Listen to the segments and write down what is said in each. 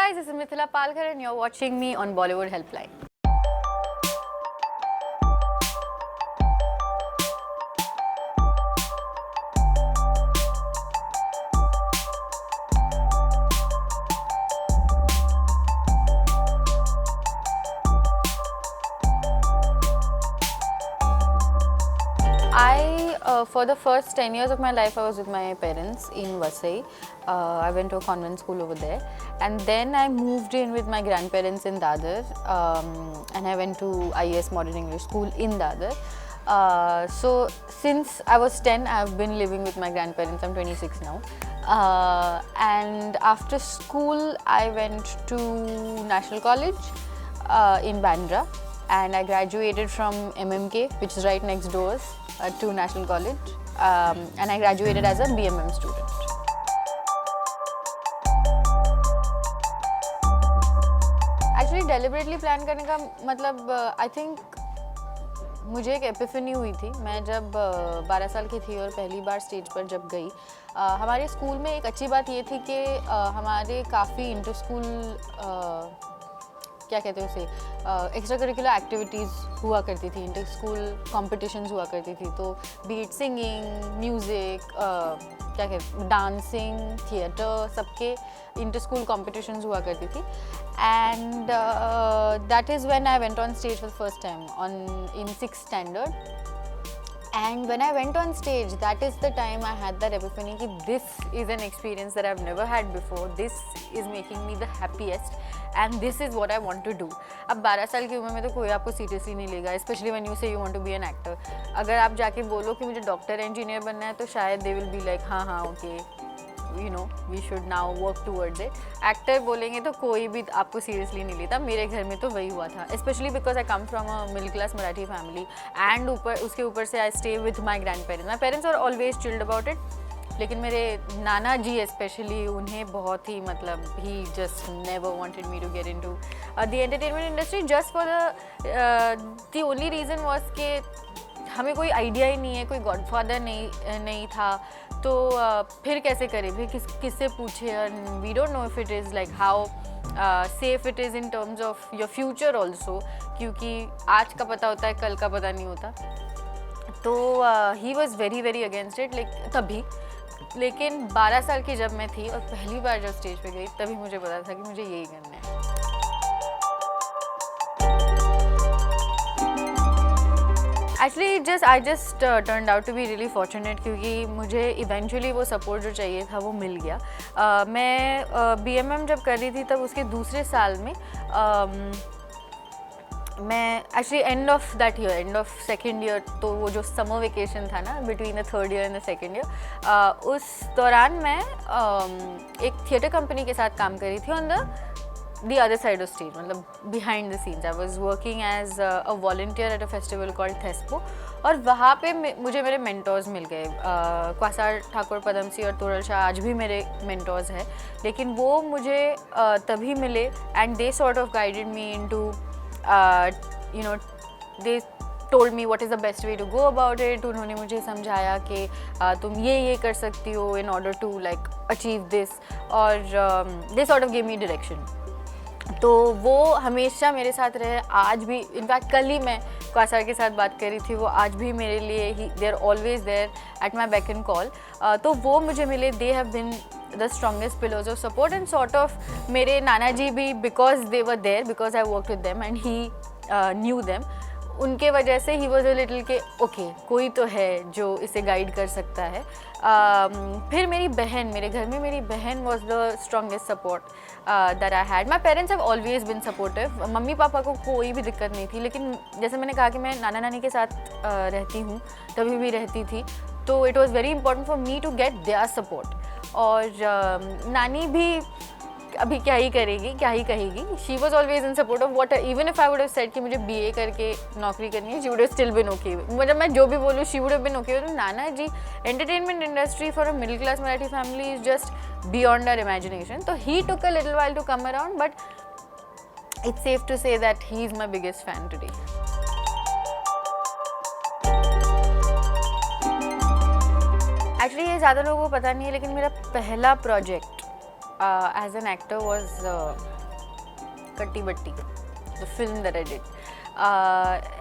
guys, this is Mithila Palkar and you're watching me on Bollywood Helpline. For the first 10 years of my life, I was with my parents in Vasai. I went to a convent school over there, and then I moved in with my grandparents in Dadar, and I went to IES Modern English School in Dadar. So since I was 10, I've been living with my grandparents. I'm 26 now. And after school, I went to National College in Bandra, and I graduated from MMK, which is right next doors to National College, and I graduated as a BMM student. Actually deliberately plan करने का मतलब I think मुझे एक Epiphany हुई थी। मैं जब 12 साल की थी और पहली बार स्टेज पर जब गई, हमारे स्कूल में एक अच्छी बात ये थी कि हमारे काफ़ी इंटर स्कूल क्या कहते हैं उसे, एक्स्ट्रा करिकुलर एक्टिविटीज़ हुआ करती थी, इंटर स्कूल कॉम्पिटिशन्स हुआ करती थी। तो बीट सिंगिंग, म्यूज़िक, क्या कहते, डांसिंग, थिएटर, सबके इंटर स्कूल कॉम्पिटिशन्स हुआ करती थी। And that is when I went on stage for the first time in 6th standard. And when I went on stage, that is the time I had that epiphany कि this is an experience that I've never had before. This is making me the happiest and this is what I want to do. अब 12 साल की उम्र में तो कोई आपको seriously नहीं लेगा, especially when you say you want to be an actor. अगर आप जाके बोलो कि मुझे डॉक्टर इंजीनियर बनना है तो शायद they will be like हाँ हाँ okay, you know, we should now work towards it. Actor बोलेंगे तो कोई भी आपको सीरियसली नहीं लेता। मेरे घर में तो वही हुआ था, specially because I come from a middle class Marathi family and उसके ऊपर से I stay with my grandparents. My parents are always chilled about it, लेकिन मेरे नाना जी स्पेशली, उन्हें बहुत ही मतलब ही just never wanted me to get into the entertainment industry just for the only reason was कि हमें कोई आइडिया ही नहीं है, कोई गॉडफादर नहीं था, तो फिर कैसे करें, फिर किससे पूछे। We don't know if it is like how safe it is in terms of your future also, क्योंकि आज का पता होता है, कल का पता नहीं होता। तो he was very very against it तभी। लेकिन 12 साल की जब मैं थी और पहली बार जब स्टेज पे गई, तभी मुझे पता था कि मुझे यही करना है। Actually, I just turned out to be really fortunate क्योंकि मुझे eventually वो support जो चाहिए था वो मिल गया। मैं BMM जब कर रही थी तब उसके दूसरे साल में मैं actually end of that year, end of second year, तो वो जो summer vacation था ना between the third year and the second year, उस दौरान मैं एक थिएटर कंपनी के साथ काम कर रही थी on the other side of stage, मतलब behind the scenes. I was working as a volunteer at a festival called Thespo, और वहाँ पे मुझे मेरे mentors मिल गए। क्वासार ठाकुर, पदमसी और तोरल शाह आज भी मेरे mentors हैं, लेकिन वो मुझे तभी मिले and they sort of guided me into you know, they told me what is the best way to go about it. उन्होंने मुझे समझाया कि तुम ये कर सकती हो in order to like achieve this, और they sort of gave me direction. तो वो हमेशा मेरे साथ रहे, आज भी। इनफैक्ट कल ही मैं क्वासार के साथ बात कर रही थी, वो आज भी मेरे लिए ही, they are always there at my back and call. तो वो मुझे मिले, they have been the strongest pillars of support and sort of मेरे नाना जी भी, because they were there, because I work with them and he knew them, उनके वजह से ही वॉज अ लिटिल के ओके, कोई तो है जो इसे गाइड कर सकता है। फिर मेरी बहन, मेरे घर में मेरी बहन was the strongest support that I had. My parents have always been supportive. Mummy papa को कोई भी दिक्कत नहीं थी, लेकिन जैसे मैंने कहा कि मैं नाना नानी के साथ रहती हूँ, तभी भी रहती थी, तो it was very important for me to get their support. और नानी भी अभी क्या ही करेगी, क्या ही कहेगी। She was always in support of what, even if I would have said कि मुझे BA करके नौकरी करनी है, she would have still been okay. मतलब मैं जो भी बोलूँ, she would have been okay. तो नाना ji, entertainment industry for a middle class Marathi family is just beyond our imagination. तो he took a little while to come around, but it's safe to say that he is my biggest fan today. Actually ये ज़्यादा लोगों को पता नहीं है, लेकिन मेरा पहला project as an actor was Katti Batti, the film that I did.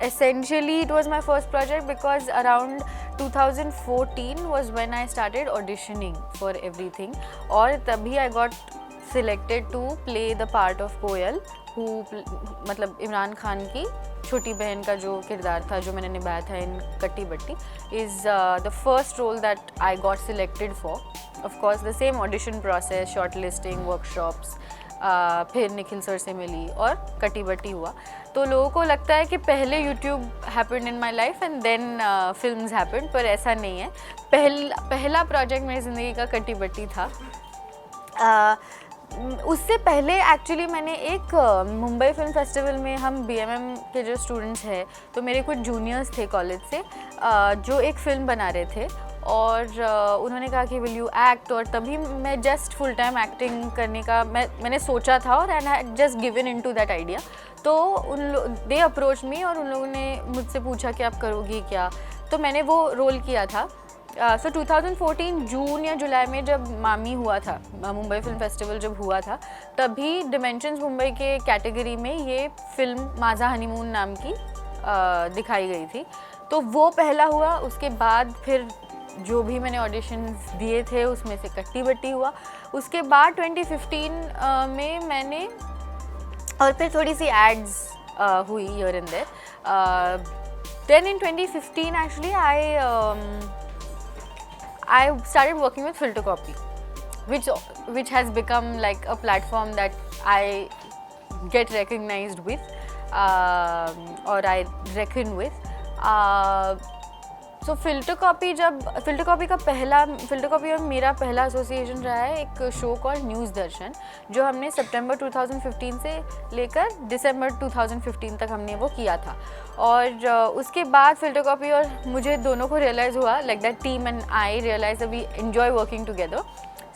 Essentially, it was my first project because around 2014 was when I started auditioning for everything. और तभी I got selected to play the part of Koyal, who मतलब इमरान खान की छोटी बहन का जो किरदार था जो मैंने निभाया था इन कट्टी बट्टी is the first role that I got selected for. Of course, the same audition process, shortlisting, workshops. फिर निखिल सर से मिली और कट्टी बट्टी हुआ. तो लोगों को लगता है कि पहले YouTube happened in my life and then films happened, पर ऐसा नहीं है. पहला प्रोजेक्ट मेरी ज़िंदगी का कट्टी बट्टी था. उससे पहले एक्चुअली मैंने एक मुंबई फिल्म फेस्टिवल में, हम BMM के जो स्टूडेंट्स हैं तो मेरे कुछ जूनियर्स थे कॉलेज से जो एक फ़िल्म बना रहे थे और उन्होंने कहा कि विल यू एक्ट, और तभी मैं जस्ट फुल टाइम एक्टिंग करने का मैंने सोचा था और and I just given into that idea. तो दे अप्रोच मी और उन लोगों ने मुझसे पूछा कि आप करोगी क्या, तो मैंने वो रोल किया था. सो 2014 जून या जुलाई में जब मामी हुआ था, मुंबई फिल्म फेस्टिवल जब हुआ था, तभी डिमेंशंस मुंबई के कैटेगरी में ये फिल्म माझा हनीमून नाम की दिखाई गई थी. तो वो पहला हुआ. उसके बाद फिर जो भी मैंने ऑडिशंस दिए थे उसमें से कट्टी बट्टी हुआ. उसके बाद 2015 में मैंने और फिर थोड़ी सी एड्स हुई here and there. Then in 2015 actually I started working with Filtercopy, which has become like a platform that I get recognized with, or I reckon with. So Filtercopy और मेरा पहला एसोसिएशन रहा है एक शो कॉल्ड न्यूज़ दर्शन, जो हमने सितंबर 2015 से लेकर दिसंबर 2015 तक हमने वो किया था. और उसके बाद Filtercopy और मुझे दोनों को रियलाइज़ हुआ, like that team and I realize that we enjoy working together.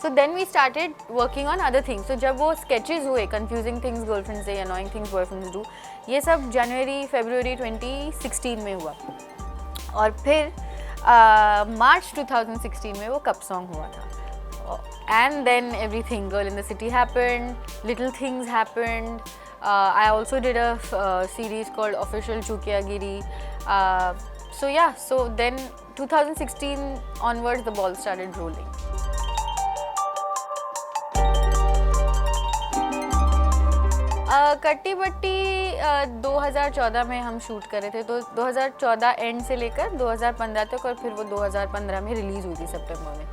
So then we started working on other things. तो जब वो स्केचेस हुए, कन्फ्यूजिंग थिंग्स गर्लफ्रेंड से, अनोइंग थिंग्स बॉयफ्रेंड्स डू, ये सब February 2016 में हुआ. और फिर मार्च 2016 में वो कप सॉन्ग हुआ था. And then everything, girl in the city happened, little things happened. I also did a series called Official Chukiagiri. So yeah, so then 2016 onwards the ball started rolling. कट्टी बट्टी 2014 में हम शूट कर रहे थे, तो 2014 and से लेकर 2015 तक, और फिर वो 2015 में रिलीज़ हुई थी सितंबर में.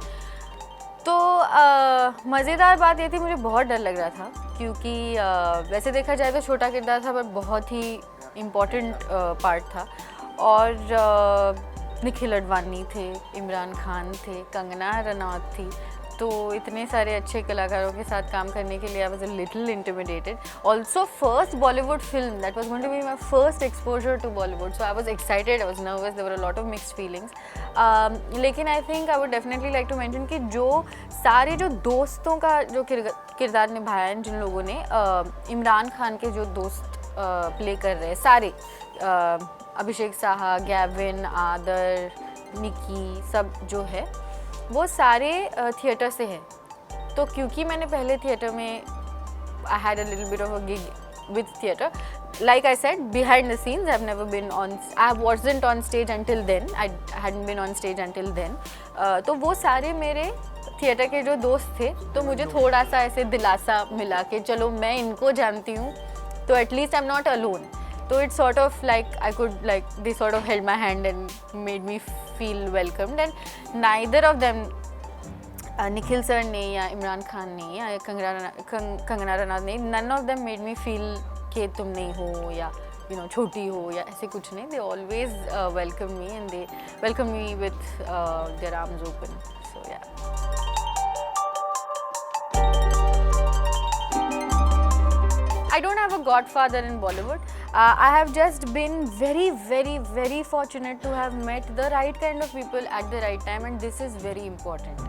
तो मज़ेदार बात ये थी, मुझे बहुत डर लग रहा था क्योंकि वैसे देखा जाए तो छोटा किरदार था पर बहुत ही इम्पोर्टेंट पार्ट था. और निखिल अडवाणी थे, इमरान खान थे, कंगना रनौत थी. तो इतने सारे अच्छे कलाकारों के साथ काम करने के लिए I was a little intimidated. Also first Bollywood film, that was going to be my first exposure to Bollywood. So I was excited, I was nervous, there were a lot of mixed feelings. लेकिन I think I would definitely like to mention कि जो सारे जो दोस्तों का जो किरदार निभाया है जिन लोगों ने, इमरान खान के जो दोस्त प्ले कर रहे हैं सारे, अभिषेक साहा, गैविन, आदर, निकी, सब जो है वो सारे थिएटर से हैं. तो क्योंकि मैंने पहले थिएटर में I had a little bit of a gig with theatre, like I said, behind the scenes, I've never been on, I wasn't on stage until then, I hadn't been on stage until then. तो वो सारे मेरे theatre के जो दोस्त थे, तो मुझे थोड़ा सा ऐसे दिलासा मिला कि चलो मैं इनको जानती हूँ, तो at least I am not alone. तो it's sort of like I could like they sort of held my hand and made me feel welcomed. And neither of them, Nikhil sir ने या इमरान खान ने या कंगना रनौत ने, none of them made me feel कि तुम नहीं हो या छोटी हो या ऐसे कुछ नहीं. They always welcome me and they welcome me with their arms open. So yeah, I don't have a godfather in Bollywood. I have just been very, very, very fortunate to have met the right kind of people at the right time, and this is very important.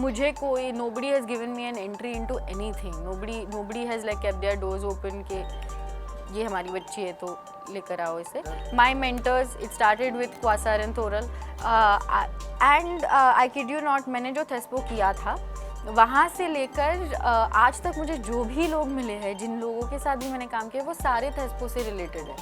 मुझे कोई, nobody has given me an entry into anything. Nobody has like kept their doors open कि ये हमारी बच्ची है तो लेकर आओ इसे. My mentors, it started with Kwasar and Thoral, and I kid you not, मैंने जो थेस्पो किया था वहाँ से लेकर आज तक मुझे जो भी लोग मिले हैं, जिन लोगों के साथ भी मैंने काम किया, वो सारे थेस्पो से रिलेटेड है।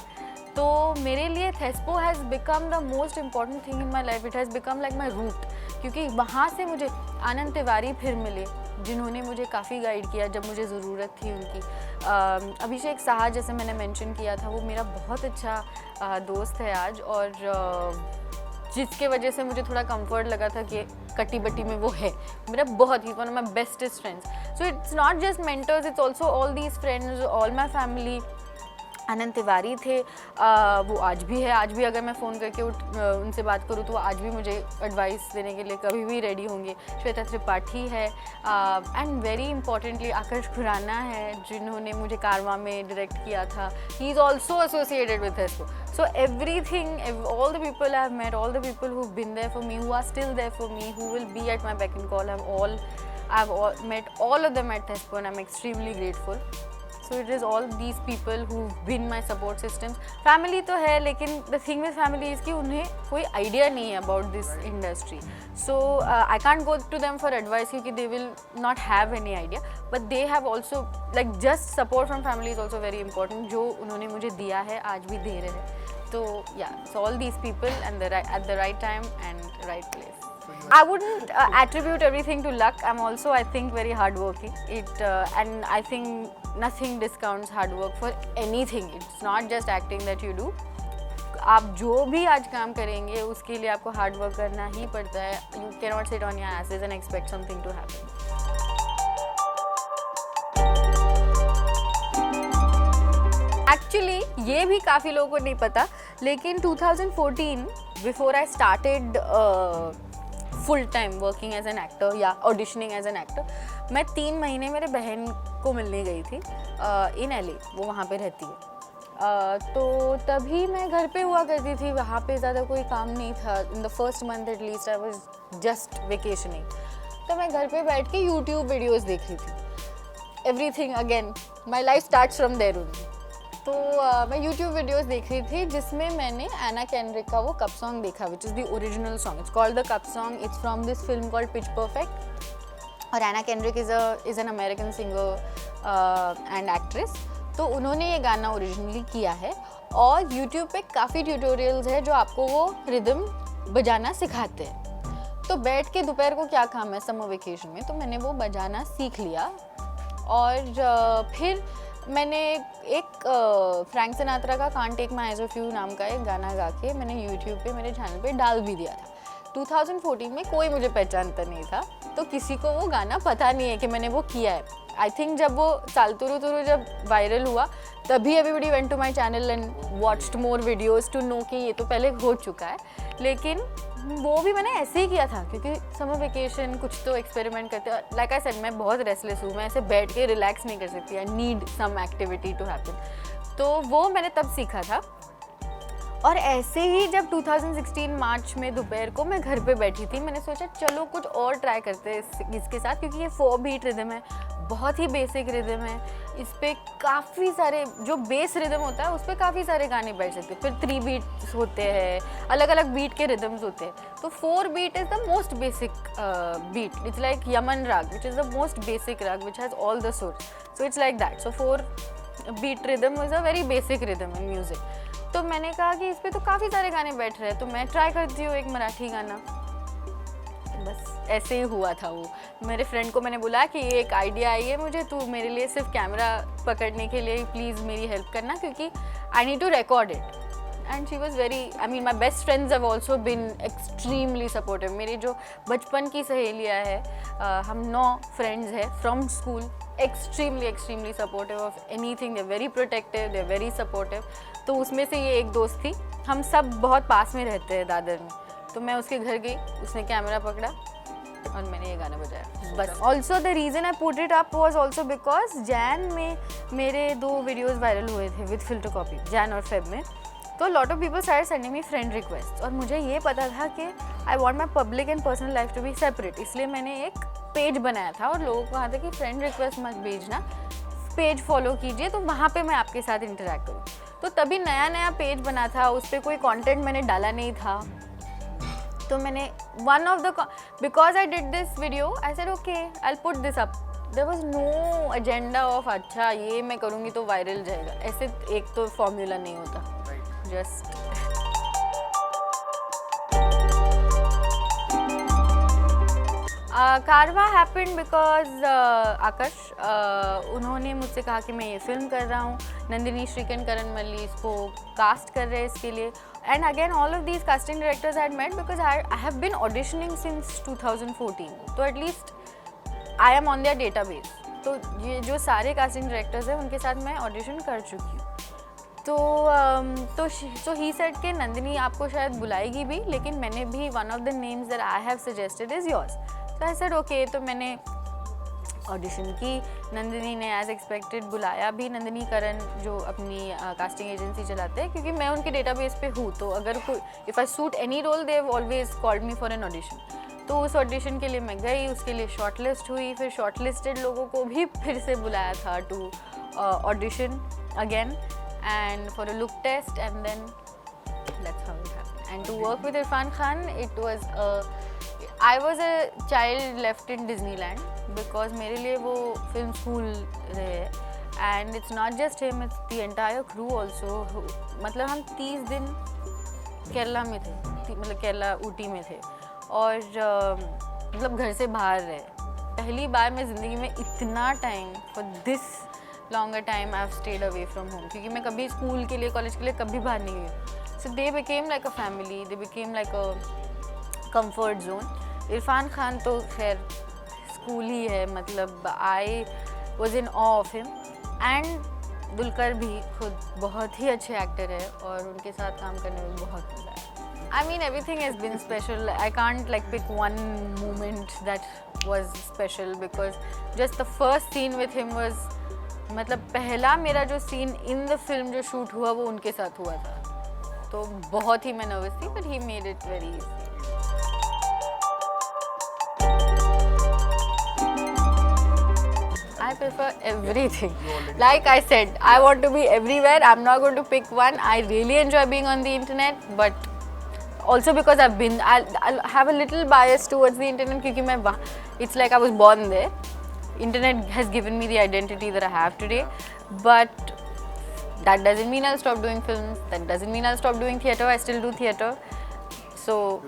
तो मेरे लिए Thespo has become the most important thing in my life. It has become like my root, क्योंकि वहाँ से मुझे आनंद तिवारी फिर मिले, जिन्होंने मुझे काफ़ी गाइड किया जब मुझे ज़रूरत थी उनकी। अभिषेक साहा, जैसे मैंने मेंशन किया था, वो मेरा बहुत अच्छा दोस्त है आज, और जिसके वजह से मुझे थोड़ा कंफर्ट लगा था कि कट्टी बट्टी में वो है मेरा बहुत ही one of my bestest friends. So it's not just mentors, it's also all these friends, all my family. Anand Tiwari थे, वो आज भी है। आज भी अगर मैं फ़ोन करके उनसे बात करूँ तो वो आज भी मुझे एडवाइस देने के लिए कभी भी रेडी होंगे। श्वेता त्रिपाठी है, एंड वेरी इंपॉर्टेंटली आकर्ष खुराना है, जिन्होंने मुझे कारवां में डायरेक्ट किया था। He is also associated with Thespo. So everything, all the people I've met, all the people who've been there for me, who are still there for me, who will be at my beck and call, I've met all of them at Thespo, and I'm extremely grateful. So it is all these people who've been my support systems. Family तो है, लेकिन the thing with family is कि उन्हें कोई idea नहीं है about this industry. So I can't go to them for advice क्योंकि they will not have any idea. But they have also, like, just support from family is also very important. जो उन्होंने मुझे दिया है, आज भी दे रहे हैं. So yeah, so all these people and at the right time and right place. I wouldn't attribute everything to luck. I'm also, I think, very hardworking. And I think nothing discounts hard work for anything. It's not just acting that you do. आप जो भी आज काम करेंगे उसके लिए आपको hard work करना ही पड़ता है. You cannot sit on your asses and expect something to happen. Actually ये भी काफ़ी लोगों को नहीं पता, लेकिन 2014 before I started full time working as an actor या ऑडिशनिंग एज एन एक्टर, मैं 3 महीने मेरे बहन को मिलने गई थी इन LA. वो वहाँ पे रहती है. तो तभी मैं घर पे हुआ करती थी. वहाँ पे ज़्यादा कोई काम नहीं था. In the first month at least I was just vacationing. तो मैं घर पे बैठ के यूट्यूब वीडियोज़ देख रही थी. Everything again my life starts from there only. तो मैं YouTube वीडियोस देख रही थी जिसमें मैंने एना कैनरिक का वो कप सॉन्ग देखा, which is the original song. It's called the cup song. It's from this film called pitch perfect. और Anna Kendrick is an American singer and actress. तो उन्होंने ये गाना ओरिजिनली किया है, और YouTube पे काफ़ी ट्यूटोरियल्स है जो आपको वो रिदम बजाना सिखाते हैं. तो बैठ के दोपहर को क्या काम है समर वेकेशन में, तो मैंने वो बजाना सीख लिया. और फिर मैंने एक फ्रैंक सिनात्रा का can't take my eyes off you नाम का एक गाना गा के मैंने YouTube पे मेरे चैनल पे डाल भी दिया था. 2014 में कोई मुझे पहचानता नहीं था, तो किसी को वो गाना पता नहीं है कि मैंने वो किया है. आई थिंक जब वो सालतुरु तुरु जब वायरल हुआ तभी everybody went to my channel and watched more videos to know कि ये तो पहले हो चुका है. लेकिन वो भी मैंने ऐसे ही किया था क्योंकि समर वेकेशन कुछ तो एक्सपेरिमेंट करते हैं. लाइक आई सेड, मैं बहुत रेस्टलेस हूँ. मैं ऐसे बैठ के रिलैक्स नहीं कर सकती. I need some activity to happen. तो वो मैंने तब सीखा था. और ऐसे ही जब 2016 मार्च में दोपहर को मैं घर पे बैठी थी, मैंने सोचा चलो कुछ और ट्राई करते हैं इसके साथ, क्योंकि ये 4 बीट रिदम है, बहुत ही बेसिक रिदम है. इस पर काफ़ी सारे जो बेस रिदम होता है उस पर काफ़ी सारे गाने बैठ सकते हैं. फिर 3 बीट्स होते हैं, अलग अलग बीट के रिदम्स होते हैं. तो 4 beat is the most basic beat. It's like Yaman raag which is the most basic raag which has all the sur. So it's like that. So 4 beat rhythm is a very basic rhythm in music. तो मैंने कहा कि इस पर तो काफ़ी सारे गाने बैठ रहे हैं, तो मैं ट्राई करती हूँ एक मराठी गाना. बस ऐसे ही हुआ था. वो मेरे फ्रेंड को मैंने बोला कि ये एक आइडिया आई है मुझे, तू मेरे लिए सिर्फ कैमरा पकड़ने के लिए प्लीज़ मेरी हेल्प करना, क्योंकि I need to record it. And she was very, I mean my best friends have also been extremely supportive. मेरी जो बचपन की सहेलियाँ हैं, हम 9 फ्रेंड्स हैं from school, extremely supportive of anything. They're very protective, they're very supportive. तो उसमें से ये एक दोस्त थी. हम सब बहुत पास में रहते हैं दादर में. तो मैं उसके घर गई, उसने कैमरा पकड़ा और मैंने ये गाना बजाया बस. Also the reason I put it up was also because Jain में मेरे 2 वीडियोज़ वायरल हुए थे विद फिल्टर कॉपी, जैन और फेब में. तो lot of people started sending me friend request, और मुझे ये पता था कि I want my public and personal life to be separate. इसलिए मैंने एक पेज बनाया था और लोगों को कहा था कि फ्रेंड रिक्वेस्ट मत भेजना, पेज फॉलो कीजिए, तो वहाँ पे मैं आपके साथ इंटरेक्ट करूँ. तो तभी नया पेज बना था, उस पर कोई कंटेंट मैंने डाला नहीं था. तो मैंने one of the because I did this video I said okay I will put this up. There was no agenda of अच्छा ये मैं करूँगी तो वायरल जाएगा. ऐसे एक तो फॉर्मूला नहीं होता. जस्ट कारवा हैपेंड बिकॉज आकाश उन्होंने मुझसे कहा कि मैं ये फिल्म कर रहा हूँ. नंदिनी श्रीकन करण मल्ली इसको कास्ट कर रहे हैं इसके लिए. And again all of these casting directors had met because I have been auditioning since 2014. तो at least I am on their database. तो ये जो सारे कास्टिंग डायरेक्टर्स हैं उनके साथ मैं ऑडिशन कर चुकी हूँ. तो ही सेड के नंदिनी आपको शायद बुलाएगी भी, लेकिन मैंने भी one of the names that I have suggested is yours. तो आई सेड ओके. तो मैंने ऑडिशन की. नंदिनी ने एज एक्सपेक्टेड बुलाया भी. नंदिनी करण जो अपनी कास्टिंग एजेंसी चलाते हैं, क्योंकि मैं उनके डेटाबेस पे हूँ, तो अगर कोई if I suit any role they have always called me for an audition. तो उस ऑडिशन के लिए मैं गई, उसके लिए शॉर्टलिस्ट हुई. फिर शॉर्टलिस्टेड लोगों को भी फिर से बुलाया था to audition again and for a look test, and then that's how it happened. And to work with Irfan Khan, it was I was a child left in Disneyland because मेरे लिए वो फिल्म स्कूल रहे. and it's not just him, it's the entire crew also. मतलब हम 30 दिन केरला में थे, मतलब केरला ऊटी में थे, और मतलब घर से बाहर रहे. पहली बार मैं ज़िंदगी में इतना time for this longer time I have stayed away from home, क्योंकि मैं कभी स्कूल के लिए कॉलेज के लिए कभी बाहर नहीं गई. So they became like a family, they became like a comfort zone. Irfan Khan तो खैर स्कूल ही है, मतलब I was in awe of him. And Dulquer भी खुद बहुत ही अच्छे एक्टर है और उनके साथ काम करने में बहुत मज़ा आया. I mean everything has been special. I can't like pick one moment that was special because just the first scene with him was, मतलब पहला मेरा जो सीन इन द फिल्म जो शूट हुआ वो उनके साथ हुआ था. तो बहुत ही मैं नर्वस थी, but he made it very easy. I prefer everything. Like I said, I want to be everywhere. I'm not going to pick one. I really enjoy being on the internet, but also because I'll have a little bias towards the internet क्योंकि मैं it's like I was born there. Internet has given me the identity that I have today, but that doesn't mean I'll stop doing films. That doesn't mean I'll stop doing theatre. I still do theatre. So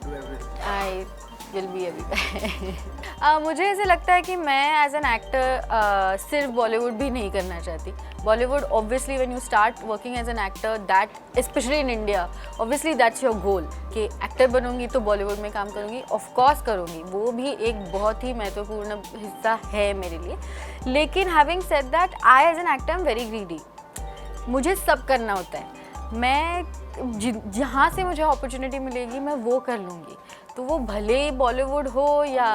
I will be everywhere. मुझे ऐसे लगता है कि मैं as an actor सिर्फ बॉलीवुड भी नहीं करना चाहती. Bollywood obviously when you start working as an actor, that specially in India, obviously that's your goal कि एक्टर बनूंगी तो बॉलीवुड में काम करूंगी. ऑफ कोर्स करूंगी, वो भी एक बहुत ही महत्वपूर्ण हिस्सा है मेरे लिए. लेकिन having said that, I as an actor am very greedy. मुझे सब करना होता है. मैं जहाँ से मुझे अपॉर्चुनिटी मिलेगी मैं वो कर लूँगी. तो वो भले ही बॉलीवुड हो या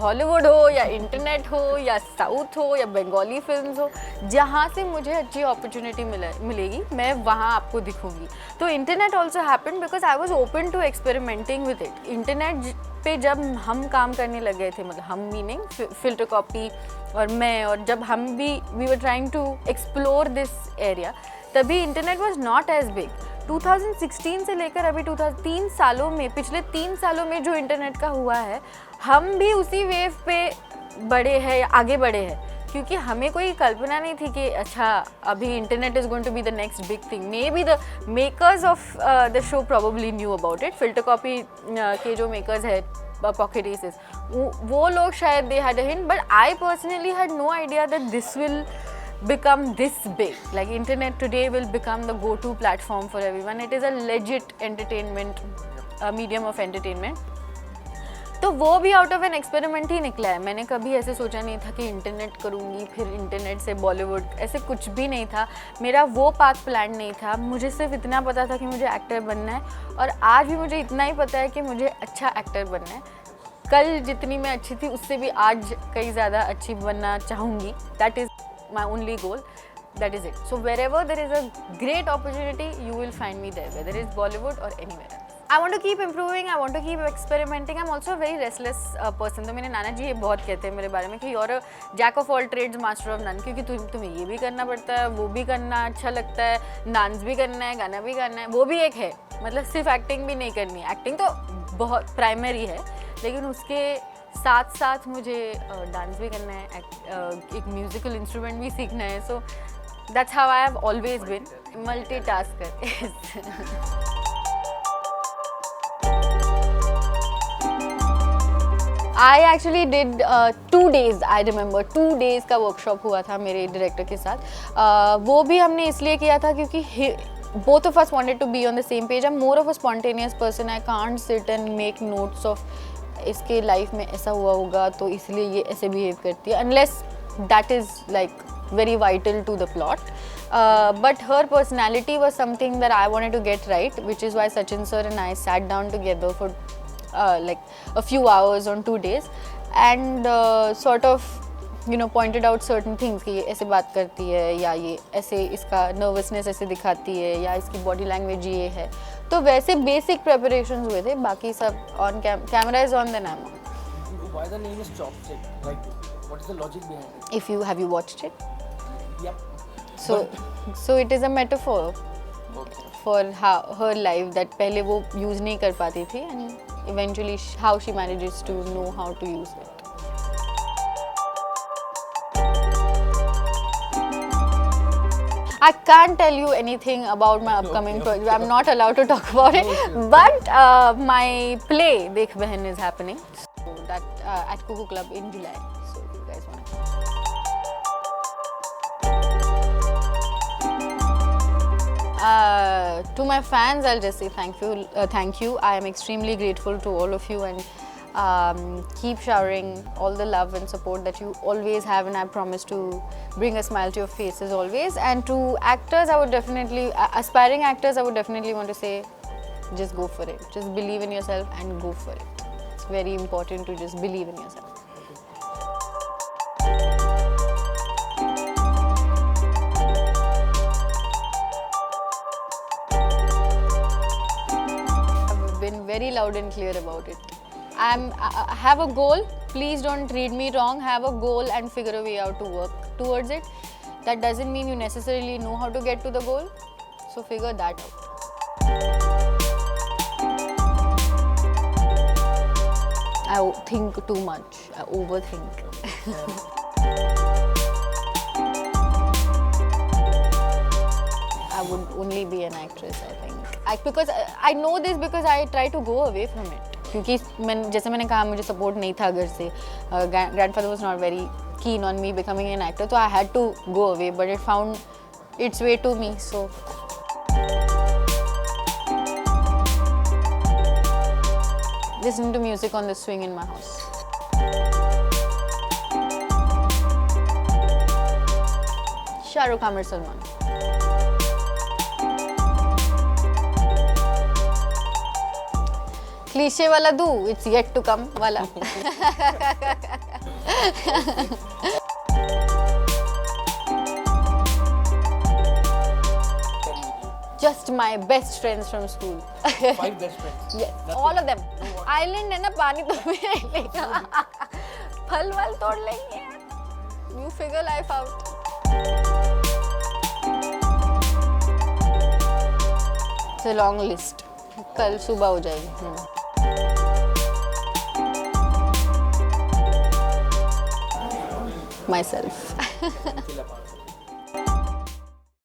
हॉलीवुड हो या इंटरनेट हो या साउथ हो या बंगाली फिल्म्स हो, जहाँ से मुझे अच्छी अपॉर्चुनिटी मिलेगी मैं वहाँ आपको दिखूँगी. तो internet also happened because I was open to experimenting with it. Internet पे जब हम काम करने लग गए थे, मतलब हम मीनिंग फिल्टर कॉपी और मैं, और जब हम भी we were trying to explore this area, तभी internet was not as big. 2016 से लेकर अभी 3 सालों में, पिछले 3 सालों में जो इंटरनेट का हुआ है, हम भी उसी वेव पे बढ़े हैं, आगे बढ़े हैं. क्योंकि हमें कोई कल्पना नहीं थी कि अच्छा अभी internet is going to be the next big thing. Maybe the makers of the show probably knew about it. Filter Copy के जो मेकर्स है, पॉकेट एसेस, वो लोग शायद they had a hint, but I personally had no idea that this will become this big. Like internet today will become the go-to platform for everyone. It is a legit entertainment medium of entertainment. तो वो भी out of an experiment ही निकला है. मैंने कभी ऐसे सोचा नहीं था कि इंटरनेट करूँगी फिर इंटरनेट से बॉलीवुड, ऐसे कुछ भी नहीं था. मेरा वो पाथ प्लान नहीं था. मुझे सिर्फ इतना पता था कि मुझे एक्टर बनना है, और आज भी मुझे इतना ही पता है कि मुझे अच्छा एक्टर बनना है. कल जितनी मैं अच्छी थी उससे भी आज कई ज़्यादा अच्छी बनना चाहूँगी. That is my only goal. That is it. So wherever there is a great opportunity, you will find me there, whether it's Bollywood or anywhere else. I want to keep improving. I want to keep experimenting. I'm also a very restless person. तो मेरे नाना जी ये बहुत कहते हैं मेरे बारे में कि you're a jack of all trades, master of none. क्योंकि तुम्हें ये भी करना पड़ता है, वो भी करना अच्छा लगता है, डांस भी करना है, गाना भी गाना है, वो भी एक है. मतलब सिर्फ एक्टिंग भी नहीं करनी है, एक्टिंग तो बहुत प्राइमरी है, लेकिन उसके साथ साथ मुझे डांस भी करना है, एक म्यूजिकल इंस्ट्रूमेंट भी सीखना है. So that's how I have always been multitasker. I actually did 2 days, I remember 2 days का workshop हुआ था मेरे डायरेक्टर के साथ. वो भी हमने इसलिए किया था क्योंकि both of us wanted to be on the same page. I'm more of a spontaneous person. I can't sit and make notes of इसके लाइफ में ऐसा हुआ होगा तो इसलिए ये ऐसे बिहेव करती है, unless that is like very vital to the plot. But her personality was something that I wanted to get right, which is why Sachin sir and I sat down together for like a few hours on 2 days and sort of pointed out certain things कि ये ऐसे बात करती है या ये ऐसे इसका nervousness ऐसे दिखाती है या इसकी body language ये है. तो वैसे basic preparations हुए थे, बाकी सब on camera is on, then I'm on. Why the name is Chopstick? Like, what is the logic behind it? Have you watched it? Yep. So it is a metaphor for her life that पहले वो use नहीं कर पाती थी and eventually how she manages to know how to use it. I can't tell you anything about my upcoming project. I'm not allowed to talk about it. But my play Dekh Behan is happening. So that at Cuckoo Club in July. So if you guys want to. To my fans, I'll just say thank you. I am extremely grateful to all of you and keep showering all the love and support that you always have, and I promise to bring a smile to your faces always. And to actors, I would definitely, aspiring actors, I would definitely want to say, just go for it. Just believe in yourself and go for it. It's very important to just believe in yourself. Been very loud and clear about it. I have a goal. Please don't read me wrong. Have a goal and figure a way out to work towards it. That doesn't mean you necessarily know how to get to the goal. So figure that out. I think too much. I overthink. I would only be an actress, I think. Because I know this because I try to go away from it. क्योंकि जैसे मैंने कहा मुझे support नहीं था घर से. Grandfather was not very keen on me becoming an actor, so I had to go away. But it found its way to me. So listening to music on the swing in my house. Shah Rukh, Amir Salman. Cliche wala do, it's yet to come wala. Just my best friends from school. 5 best friends? Yes, all of them. Island है ना, पानी तो मिलेगा. फल वल तोड़ लेंगे. You figure life out. It's a long list. कल सुबह हो जाएगी. Myself.